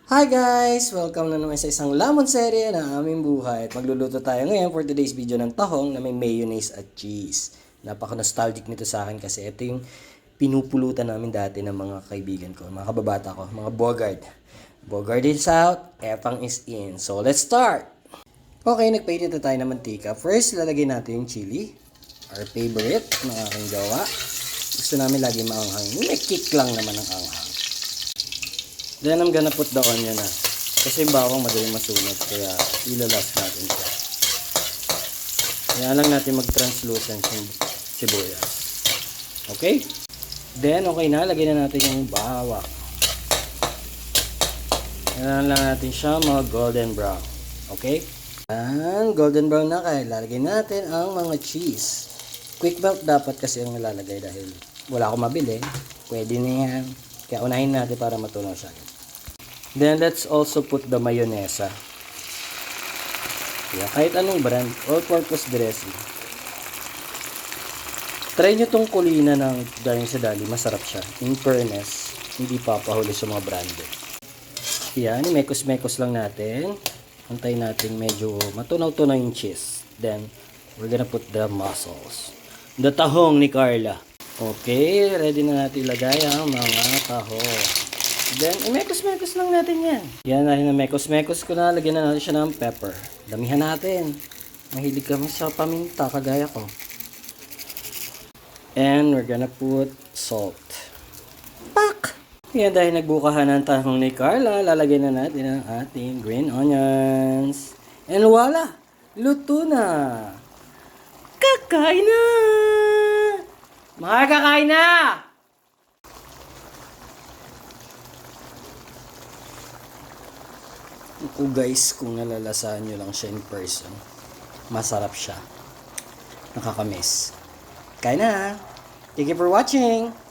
Hi guys! Welcome na naman sa isang lamon serye na aming buhay. At magluluto tayo ngayon for today's video ng tahong na may mayonnaise at cheese. Napaka-nostalgic nito sa akin kasi ito yung pinupulutan namin dati ng mga kaibigan ko, mga kababata ko, mga Bogard. Bogard is out, Epang is in. So let's start! Okay, nagpainit na tayo ng mantika. First, lalagay natin yung chili. Our favorite, ng aking gawa. Gusto namin lagi maanghang. May kick lang naman ang anghang. Then I'm gonna put the onion na. Kasi yung bawang madaling masunod. Kaya ilalas natin siya. Kaya lang natin mag-translucent yung sibuyas. Okay? Then okay na. Lagyan na natin yung bawang. Kailangan lang natin siya mga golden brown. Okay? And golden brown na kaya lalagay natin ang mga cheese. Quick melt dapat kasi ang nilalagay dahil wala akong mabili. Pwede na yan. Kaya unahin natin para matunaw siya. Then let's also put the mayonnaise. Yeah, kahit anong brand, all-purpose dressing. Try nyo tong kulina ng galing sa Dali, masarap siya. In fairness, hindi papahuli sa mga branded. Yan, mekos-mekos lang natin. Antayin natin medyo matunaw-tunaw yung cheese. Then, we're gonna put the mussels. The tahong ni Carla. Okay, ready na natin ilagay ang mga tahong. Then, mekos-mekos lang natin yan. Yan, dahil na mekos-mekos ko na, lagyan na natin siya ng pepper. Damihan natin. Mahilig kami sa paminta, kagaya ko. And we're gonna put salt. Pak! Yan, dahil nagbukahan ng tahong ni Carla, lalagyan na natin ang ating green onions. And voila! Luto na! Kakain na! Makakakain na! Ito guys, kung nalalasahan nyo lang siya in person, masarap siya. Nakakamiss. Kain na! Thank you for watching!